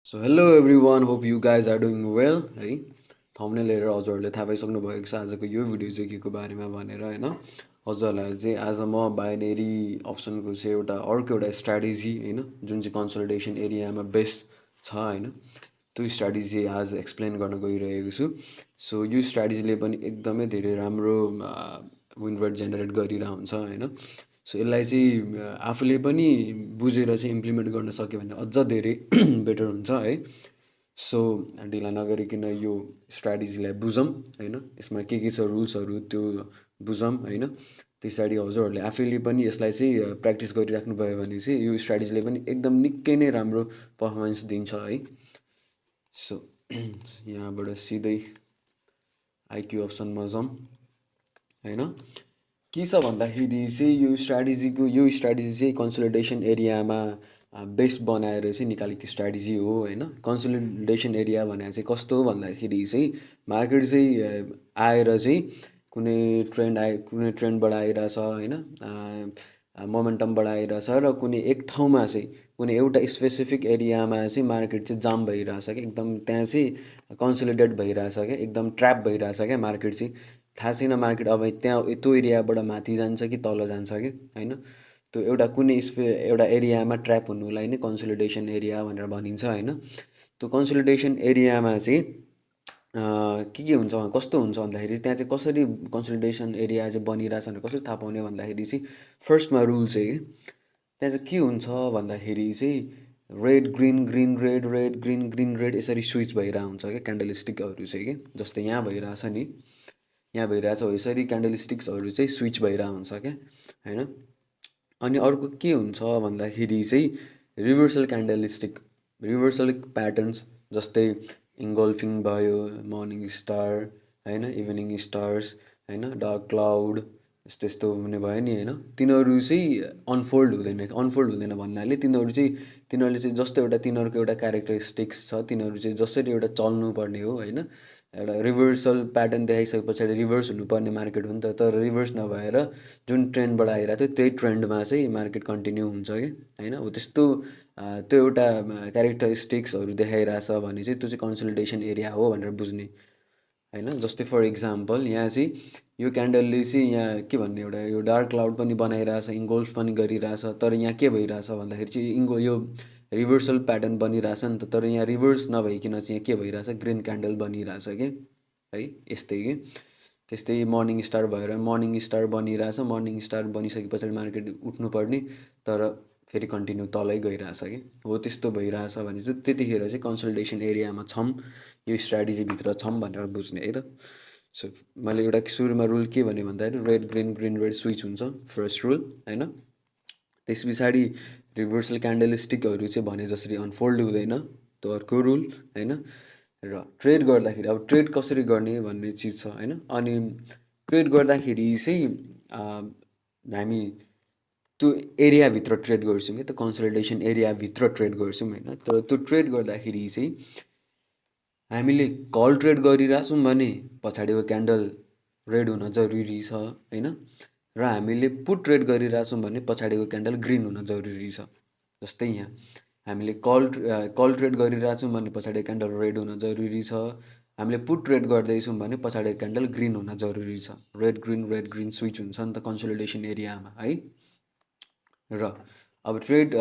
So hello everyone, hope you guys are doing well है thumbnail हेरेर हजुरहरूले थाहा पाइसक्नु भएको छ आजको यो भिडियो चाहिँ के को बारेमा भनेर होइन हजुरहरूलाई चाहिँ आज म बाइनेरी अप्सनको चाहिँ अर्को एउटा स्ट्राटेजी होइन जुन चाहिँ कन्सल्टेसन एरियामा बेस्ट छ होइन त्यो स्ट्राटेजी आज एक्सप्लेन गर्न गइरहेको छु सो यो स्ट्राटेजीले पनि एकदमै धेरै राम्रो विन रेट जेनेरेट गरिरहेको हुन्छ होइन सो यसलाई चाहिँ आफूले पनि बुझेर चाहिँ इम्प्लिमेन्ट गर्न सक्यो भने अझ धेरै बेटर हुन्छ है सो ढिला नगरिकन यो स्ट्राटेजीलाई बुझौँ होइन यसमा के छ रुल्सहरू त्यो बुझौँ होइन त्यसरी हजुरहरूले आफैले पनि यसलाई चाहिँ प्र्याक्टिस गरिराख्नु भयो भने चाहिँ यो स्ट्राटेजीले पनि एकदम निकै नै राम्रो पर्फर्मेन्स दिन्छ है सो यहाँबाट सिधै आइक्यू अप्सनमा जाउँ होइन के छ भन्दाखेरि चाहिँ यो स्ट्राटेजी चाहिँ कन्सोलिडेसन एरियामा बेस बनाएर चाहिँ निकालेको स्ट्राटेजी हो होइन कन्सोलिडेसन एरिया भनेर चाहिँ कस्तो हो भन्दाखेरि चाहिँ मार्केट चाहिँ आएर चाहिँ कुनै ट्रेन्डबाट आइरहेछ होइन मोमेन्टमबाट आइरहेछ र कुनै एक ठाउँमा चाहिँ कुनै एउटा स्पेसिफिक एरियामा चाहिँ मार्केट चाहिँ जाम भइरहेछ क्या एकदम त्यहाँ चाहिँ कन्सोलिडेट भइरहेछ क्या एकदम ट्र्याप भइरहेछ क्या मार्केट चाहिँ थाहा छैन मार्केट अब त्यहाँ त्यो एरियाबाट माथि जान्छ कि तल जान्छ कि होइन त्यो एउटा एरियामा ट्र्याप हुनुलाई नै कन्सोलिडेसन एरिया भनेर भनिन्छ होइन त्यो कन्सोलिडेसन एरियामा चाहिँ के हुन्छ कस्तो हुन्छ भन्दाखेरि त्यहाँ चाहिँ कसरी कन्सोलिडेसन एरिया चाहिँ बनिरहेछ भनेर कसरी थाहा पाउने भन्दाखेरि चाहिँ फर्स्टमा रुल चाहिँ त्यहाँ चाहिँ के हुन्छ भन्दाखेरि चाहिँ red green green red red green green red यसरी स्विच भइरहेको हुन्छ क्या क्यान्डलस्टिकहरू चाहिँ कि जस्तै यहाँ भइरहेछ नि यहाँ भइरहेछ हो यसरी क्यान्डलस्टिक्सहरू चाहिँ स्विच भइरहेको हुन्छ क्या होइन अनि अर्को के हुन्छ भन्दाखेरि चाहिँ रिभर्सल क्यान्डलस्टिक रिभर्सल प्याटर्न्स जस्तै इङ्गल्फिङ भयो मर्निङ स्टार होइन इभिनिङ स्टार्स होइन डार्क क्लाउड यस्तो यस्तो हुने भयो नि होइन तिनीहरू चाहिँ अनफोल्ड हुँदैन भन्नाले तिनीहरूले चाहिँ जस्तो तिनीहरूको एउटा क्यारेक्टरिस्टिक्स छ तिनीहरू चाहिँ जसरी एउटा चल्नुपर्ने हो होइन एउटा रिभर्सल प्याटर्न देखाइसके पछाडि रिभर्स हुनुपर्ने मार्केट हो नि त तर रिभर्स नभएर जुन ट्रेन्डबाट आइरहेको थियो त्यही ट्रेन्डमा चाहिँ मार्केट कन्टिन्यू हुन्छ कि होइन हो त्यस्तो त्यो एउटा क्यारेक्टरिस्टिक्सहरू देखाइरहेछ भने चाहिँ त्यो चाहिँ कन्सोलिडेसन एरिया हो भनेर बुझ्ने होइन जस्तै फर इक्जाम्पल यहाँ चाहिँ यो क्यान्डलले चाहिँ यहाँ के भन्ने एउटा यो डार्क क्लाउड पनि बनाइरहेछ इङ्गोल्फ पनि गरिरहेछ तर यहाँ के भइरहेछ भन्दाखेरि चाहिँ यो रिभर्सल प्याटर्न बनिरहेछ नि त तर यहाँ रिभर्स नभइकन चाहिँ यहाँ के भइरहेछ ग्रिन क्यान्डल बनिरहेछ कि है यस्तै कि त्यस्तै मर्निङ स्टार भएर मर्निङ स्टार बनिरहेछ मर्निङ स्टार बनिसके पछाडि मार्केट उठ्नुपर्ने तर फेरि कन्टिन्यू तलै गइरहेछ कि हो त्यस्तो भइरहेछ भने चाहिँ त्यतिखेर चाहिँ कन्सल्टेसन एरियामा छौँ यो स्ट्राटेजीभित्र छौँ भनेर बुझ्ने है त सो मैले एउटा सुरुमा रुल के भने भन्दाखेरि red green green red switch हुन्छ फर्स्ट रुल होइन त्यस पछाडि रिभर्सल क्यान्डलस्टिकहरू चाहिँ भने जसरी अनफोल्ड हुँदैन त्यो अर्को रुल होइन र ट्रेड गर्दाखेरि अब ट्रेड कसरी गर्ने भन्ने चिज छ होइन अनि ट्रेड गर्दाखेरि चाहिँ हामी त्यो एरियाभित्र ट्रेड गर्छौँ क्या त्यो कन्सल्टेसन एरियाभित्र ट्रेड गर्छौँ होइन तर त्यो ट्रेड गर्दाखेरि चाहिँ हामीले कल ट्रेड गरिरहेछौँ भने पछाडिको क्यान्डल रेड हुन जरुरी छ होइन र हामीले पुट ट्रेड गरिरहेछौँ भने पछाडिको क्यान्डल ग्रिन हुन जरुरी छ जस्तै यहाँ हामीले कल ट्रेड गरिरहेछौँ भने पछाडिको क्यान्डल रेड हुन जरुरी छ हामीले पुट ट्रेड गर्दैछौँ भने पछाडिको क्यान्डल ग्रिन हुन जरुरी छ रेड ग्रिन स्विच हुन्छ नि त कन्सोलिडेसन एरियामा है र अब ट्रेड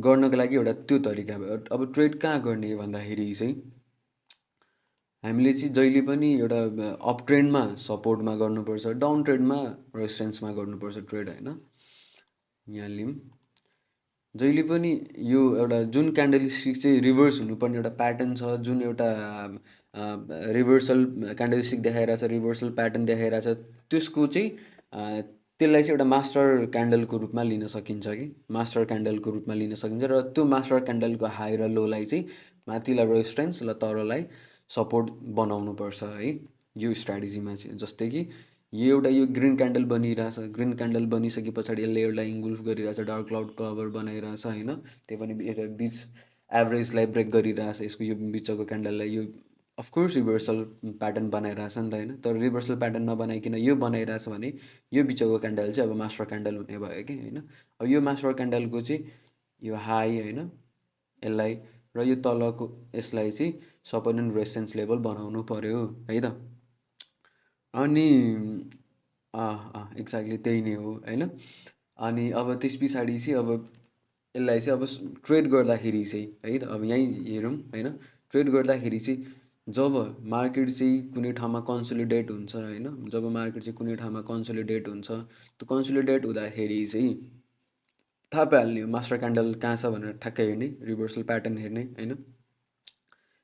गर्नको लागि एउटा त्यो तरिका भयो अब ट्रेड कहाँ गर्ने भन्दाखेरि चाहिँ हामीले चाहिँ जहिले पनि एउटा अप ट्रेन्डमा सपोर्टमा गर्नुपर्छ डाउन ट्रेडमा रेजिस्टेन्समा गर्नुपर्छ ट्रेड होइन यहाँ लिउँ जहिले पनि यो एउटा जुन क्यान्डलस्टिक चाहिँ रिभर्स हुनुपर्ने एउटा प्याटर्न छ जुन एउटा रिभर्सल क्यान्डलस्टिक देखाइरहेछ रिभर्सल प्याटर्न देखाइरहेछ त्यसको चाहिँ त्यसलाई चाहिँ एउटा मास्टर क्यान्डलको रूपमा लिन सकिन्छ कि मास्टर क्यान्डलको रूपमा लिन सकिन्छ र त्यो मास्टर क्यान्डलको हाई र लोलाई चाहिँ माथिलाई रेजिस्टेन्स र तललाई सपोर्ट बनाउनुपर्छ है यो स्ट्राटेजीमा चाहिँ जस्तै कि यो ग्रिन क्यान्डल बनिरहेछ ग्रिन क्यान्डल बनिसके पछाडि यसले एउटा इङ्गुल्फ गरिरहेछ डार्क क्लाउड कभर बनाइरहेछ होइन त्यही पनि बिच एभरेजलाई ब्रेक गरिरहेछ यसको यो बिचको क्यान्डललाई यो अफकोर्स रिभर्सल प्याटर्न बनाइरहेछ नि त होइन तर रिभर्सल प्याटर्न नबनाइकन यो बनाइरहेछ भने यो बिचको क्यान्डल चाहिँ अब मास्टर क्यान्डल हुने भयो कि होइन अब यो मास्टर क्यान्डलको चाहिँ यो हाई होइन यसलाई र यो तलको यसलाई चाहिँ सपोर्ट एन्ड रेजिस्टेन्स लेभल बनाउनु पर्यो है त। अनि एक्ज्याक्टली त्यही नै हो होइन। अनि अब त्यस पछाडि चाहिँ अब यसलाई चाहिँ अब ट्रेड गर्दाखेरि चाहिँ है त, अब यहीँ हेरौँ होइन। ट्रेड गर्दाखेरि चाहिँ जब मार्केट चाहिँ कुनै ठाउँमा कन्सोलिडेट हुन्छ होइन, जब मार्केट चाहिँ कुनै ठाउँमा कन्सोलिडेट हुन्छ, त्यो कन्सोलिडेट हुँदाखेरि चाहिँ थाहा पाइहाल्ने हो मास्टर क्यान्डल कहाँ छ भनेर ठ्याक्कै हेर्ने, रिभर्सल प्याटर्न हेर्ने होइन।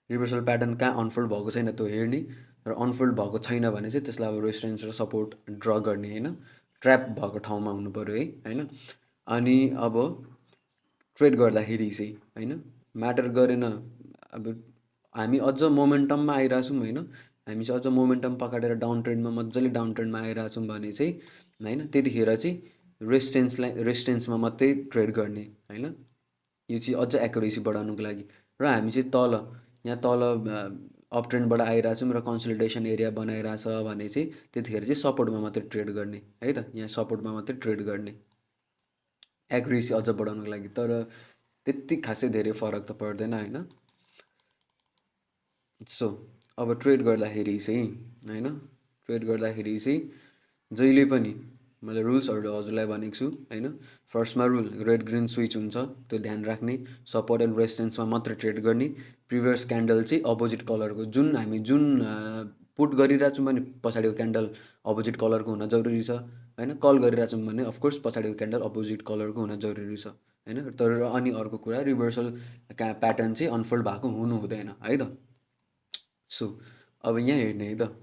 रिभर्सल प्याटर्न कहाँ अनफोल्ड भएको छैन त्यो हेर्ने, र अनफोल्ड भएको छैन भने चाहिँ त्यसलाई अब रेजिस्टेन्स र सपोर्ट ड्र गर्ने होइन, ट्र्याप भएको ठाउँमा हुनु पऱ्यो है होइन। अनि अब ट्रेड गर्दाखेरि चाहिँ होइन म्याटर गरेन, अब हामी अझ मोमेन्टममा आइरहेछौँ होइन, हामी चाहिँ अझ मोमेन्टम पकाएर डाउन ट्रेन्डमा मजाले डाउन ट्रेन्डमा आइरहेछौँ भने चाहिँ होइन, त्यतिखेर चाहिँ रेजिस्टेन्समा मात्रै ट्रेड गर्ने होइन। यो चाहिँ अझ एक्युरेसी बढाउनुको लागि। र हामी चाहिँ तल यहाँ तल अप ट्रेन्डबाट आइरहेछौँ र कन्सोलिडेसन एरिया बनाइरहेछ भने चाहिँ त्यतिखेर चाहिँ सपोर्टमा मात्रै ट्रेड गर्ने है त, यहाँ सपोर्टमा मात्रै ट्रेड गर्ने एक्युरेसी अझ बढाउनुको लागि। तर त्यति खासै धेरै फरक त पर्दैन होइन। सो अब ट्रेड गर्दाखेरि चाहिँ होइन, ट्रेड गर्दाखेरि चाहिँ जहिले पनि मैले रुल्सहरू हजुरलाई भनेको छु होइन। फर्स्टमा रुल रेड ग्रिन स्विच हुन्छ त्यो ध्यान राख्ने, सपोर्ट एन्ड रेजिस्टेन्समा मात्र ट्रेड गर्ने, प्रिभियस क्यान्डल चाहिँ अपोजिट कलरको जुन हामी जुन पुट गरिरहेछौँ भने पछाडिको क्यान्डल अपोजिट कलरको हुन जरुरी छ होइन, कल गरिरहेछौँ भने अफकोर्स पछाडिको क्यान्डल अपोजिट कलरको हुन जरुरी छ होइन। तर अनि अर्को कुरा रिभर्सल प्याटर्न चाहिँ अनफोल्ड भएको हुनु हुँदैन है त। सो अब यहाँ हेर्ने है त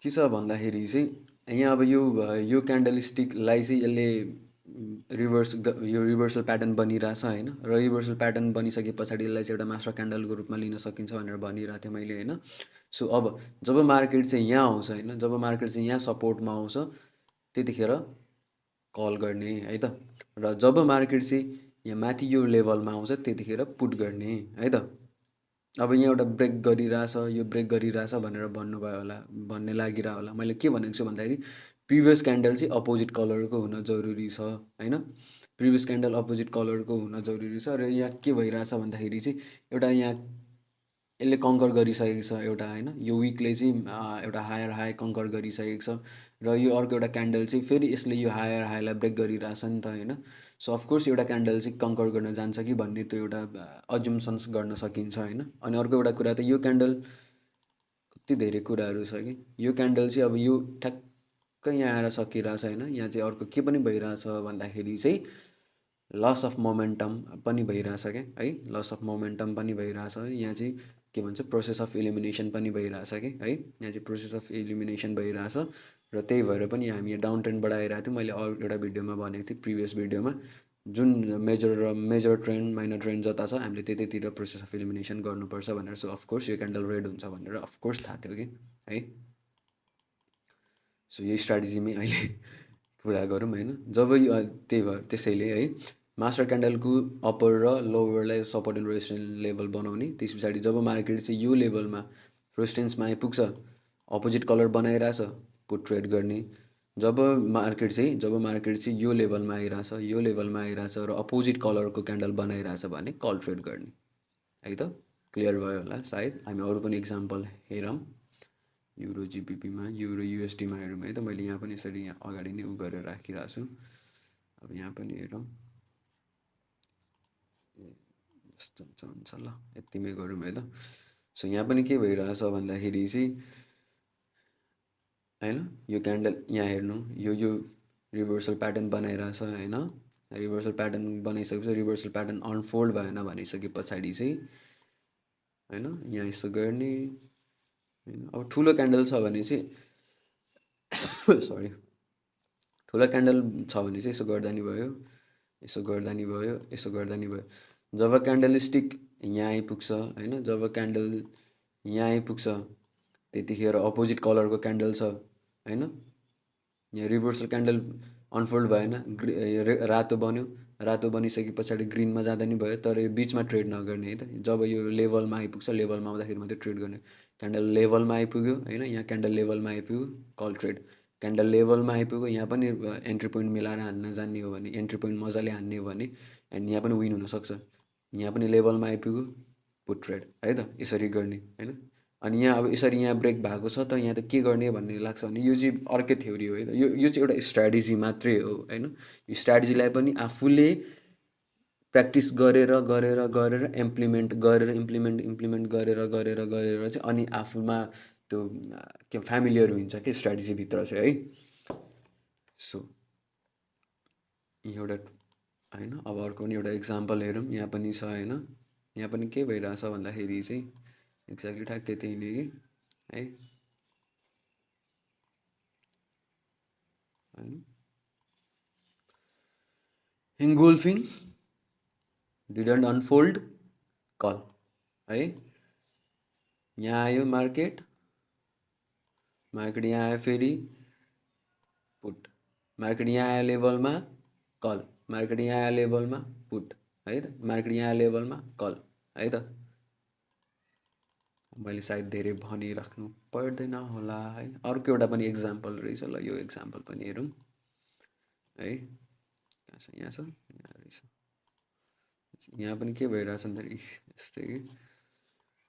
के छ भन्दाखेरि चाहिँ यहाँ अब यो क्यान्डल स्टिकलाई चाहिँ यसले यो रिभर्सल प्याटर्न बनिरहेछ होइन, र रिभर्सल प्याटर्न बनिसके पछाडि यसलाई चाहिँ एउटा मास्टर क्यान्डलको रूपमा लिन सकिन्छ भनेर भनिरहेको थिएँ मैले होइन। सो अब जब मार्केट चाहिँ यहाँ आउँछ होइन, जब मार्केट चाहिँ यहाँ सपोर्टमा आउँछ त्यतिखेर कल गर्ने है त, र जब मार्केट चाहिँ यहाँ माथि यो लेभलमा आउँछ त्यतिखेर पुट गर्ने है त। अब यहाँ एउटा ब्रेक गरिरहेछ, यो ब्रेक गरिरहेछ भनेर भन्नुभयो होला, भन्ने लागिरह होला। मैले के भनेको छु भन्दाखेरि प्रिभियस क्यान्डल चाहिँ अपोजिट कलरको हुन जरुरी छ होइन, प्रिभियस क्यान्डल अपोजिट कलरको हुन जरुरी छ। र यहाँ के भइरहेछ भन्दाखेरि चाहिँ एउटा यहाँ यसले कङ्कर गरिसकेको छ एउटा होइन, यो विकले चाहिँ एउटा हायर हाई कङ्कर गरिसकेको छ, र यो अर्को एउटा क्यान्डल चाहिँ फेरि यसले यो हायर हाईलाई ब्रेक गरिरहेछ नि त होइन। सो अफकोर्स एउटा क्यान्डल चाहिँ कङ्कर गर्न जान्छ कि भन्ने त्यो एउटा अज्युम्सन्स गर्न सकिन्छ होइन। अनि अर्को एउटा कुरा त यो क्यान्डल कति धेरै कुराहरू छ कि यो क्यान्डल चाहिँ अब यो ठ्याक्कै यहाँ आएर सकिरहेछ होइन। यहाँ चाहिँ अर्को के पनि भइरहेछ भन्दाखेरि चाहिँ लस अफ मोमेन्टम पनि भइरहेछ क्या है, लस अफ मोमेन्टम पनि भइरहेछ। यहाँ चाहिँ के भन्छ प्रोसेस अफ इलिमिनेसन पनि भइरहेछ कि है, यहाँ चाहिँ प्रोसेस अफ इलिमिनेसन भइरहेछ। र त्यही भएर पनि हामी यहाँ डाउन ट्रेन्डबाट आइरहेको थियौँ। मैले अरू एउटा भिडियोमा भनेको थिएँ प्रिभियस भिडियोमा, जुन मेजर ट्रेन्ड माइनर ट्रेन्ड जता छ हामीले त्यतैतिर प्रोसेस अफ इलिमिनेसन गर्नुपर्छ भनेर। सो अफकोर्स यो क्यान्डल रेड हुन्छ भनेर अफकोर्स थाहा थियो कि है। सो यही स्ट्राटेजीमै अहिले कुरा गरौँ होइन। जब यो त्यही भएर त्यसैले है मास्टर क्यान्डलको अप्पर र लोवरलाई सपोर्ट एन्ड रेजिस्टेन्स लेभल बनाउने, त्यस पछाडि जब मार्केट चाहिँ यो लेभलमा रेजिस्टेन्समा आइपुग्छ अपोजिट कलर बनाइरहेछ पुट ट्रेड गर्ने, जब मार्केट चाहिँ यो लेभलमा आइरहेछ, यो लेभलमा आइरहेछ र अपोजिट कलरको क्यान्डल बनाइरहेछ भने कल ट्रेड गर्ने है त। क्लियर भयो होला सायद। हामी अरू पनि इक्जाम्पल हेरौँ युरो जिबिपीमा, युरो युएसडीमा हेरौँ है त। मैले यहाँ पनि यसरी यहाँ अगाडि नै उ गरेर राखिरहेको छु। अब यहाँ पनि हेरौँ यस्तो हुन्छ ल, यतिमै गरौँ है त। सो यहाँ पनि के भइरहेछ भन्दाखेरि चाहिँ होइन, यो क्यान्डल यहाँ हेर्नु यो रिभर्सल प्याटर्न बनाइरहेछ होइन। रिभर्सल प्याटर्न बनाइसकेपछि रिभर्सल प्याटर्न अनफोल्ड भएन भनिसके पछाडि चाहिँ होइन यहाँ यसो गर्ने होइन। अब ठुलो क्यान्डल छ भने चाहिँ सरी, ठुलो क्यान्डल छ भने चाहिँ यसो गर्दा नि भयो, यसो गर्दा नि भयो, यसो गर्दा नि भयो। जब क्यान्डल स्टिक यहाँ आइपुग्छ होइन, जब क्यान्डल यहाँ आइपुग्छ त्यतिखेर अपोजिट कलरको क्यान्डल छ होइन, यहाँ रिभर्सल क्यान्डल अनफोल्ड भएन, रातो बन्यो, रातो बनिसके पछाडि ग्रिनमा जाँदा नि भयो। तर यो बिचमा ट्रेड नगर्ने है त। जब यो लेभलमा आइपुग्छ, लेभलमा आउँदाखेरि मात्रै ट्रेड गर्ने। क्यान्डल लेभलमा आइपुग्यो होइन, यहाँ क्यान्डल लेभलमा आइपुग्यो कल ट्रेड, क्यान्डल लेभलमा आइपुग्यो यहाँ पनि एन्ट्री पोइन्ट मिलाएर हान्न जान्ने हो भने, एन्ट्री पोइन्ट मजाले हान्ने हो भने एन्ड यहाँ पनि विन हुनसक्छ। यहाँ पनि लेभलमा आइपुग्यो पुट ट्रेड है त, यसरी गर्ने होइन। अनि यहाँ अब यसरी यहाँ ब्रेक भएको छ त, यहाँ त के गर्ने भन्ने लाग्छ भने यो चाहिँ अर्कै थ्योरी हो है त, यो चाहिँ एउटा स्ट्राटेजी मात्रै हो होइन। यो स्ट्राटेजीलाई पनि आफूले प्र्याक्टिस गरेर गरेर गरेर इम्प्लिमेन्ट गरेर इम्प्लिमेन्ट गरेर चाहिँ अनि आफूमा त्यो के फ्यामिलियर हुन्छ कि स्ट्राटेजीभित्र चाहिँ है। सो एउटा होइन, अब अर्को पनि एउटा इक्जाम्पल हेरौँ, यहाँ पनि छ होइन। यहाँ पनि के भइरहेछ भन्दाखेरि चाहिँ एक्ज्याक्टली ठ्याक्कै त्यही नै है होइन। इङ्गुल्फिङ डिडन्ट अनफोल्ड कल है। यहाँ आयो मार्केट, मार्केट यहाँ आयो फेरि पुट, मार्केट यहाँ आयो लेभलमा कल, मार्केट यहाँ आयो लेभलमा पुट है त, मार्केट यहाँ आयो लेभलमा कल है त। मैले सायद धेरै भनिराख्नु पर्दैन होला है। अर्को एउटा पनि इक्जाम्पल रहेछ, ल यो इक्जाम्पल पनि हेरौँ है। कहाँ छ, यहाँ छ, यहाँ रहेछ। यहाँ पनि के भइरहेछ भन्दाखेरि यस्तै कि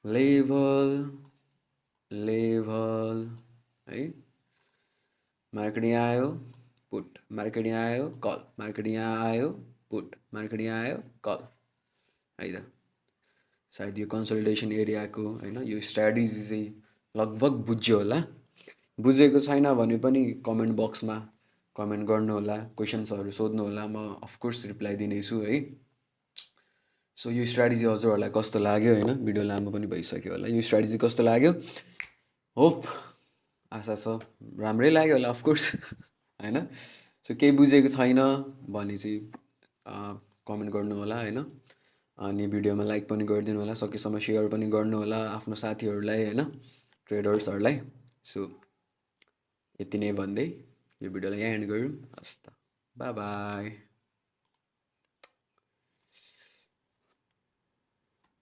लेभल लेभल है, मार्केट यहाँ आयो पुट, मार्केट यहाँ आयो कल, मार्केट यहाँ आयो पुट, मार्केट यहाँ आयो कल है त। सायद यो कन्सल्टेसन एरियाको होइन यो स्ट्राटेजी चाहिँ लगभग बुझ्यो होला। बुझेको छैन भने पनि कमेन्ट बक्समा कमेन्ट गर्नुहोला, क्वेसन्सहरू सोध्नुहोला, म अफकोर्स रिप्लाई दिनेछु है। सो यो स्ट्राटेजी हजुरहरूलाई कस्तो लाग्यो होइन, भिडियो लामो पनि भइसक्यो होला, यो स्ट्राटेजी कस्तो लाग्यो, होप आशा छ राम्रै लाग्यो होला अफकोर्स होइन। सो केही बुझेको छैन भने चाहिँ कमेन्ट गर्नु होला होइन। अनि भिडियोमा लाइक पनि गरिदिनु होला, सकेसम्म सेयर पनि गर्नु होला आफ्नो साथीहरूलाई होइन, ट्रेडर्सहरूलाई। सो यति नै भन्दै यो भिडियोलाई यहाँ एन्ड गरौँ, हस् त, बाई बाई।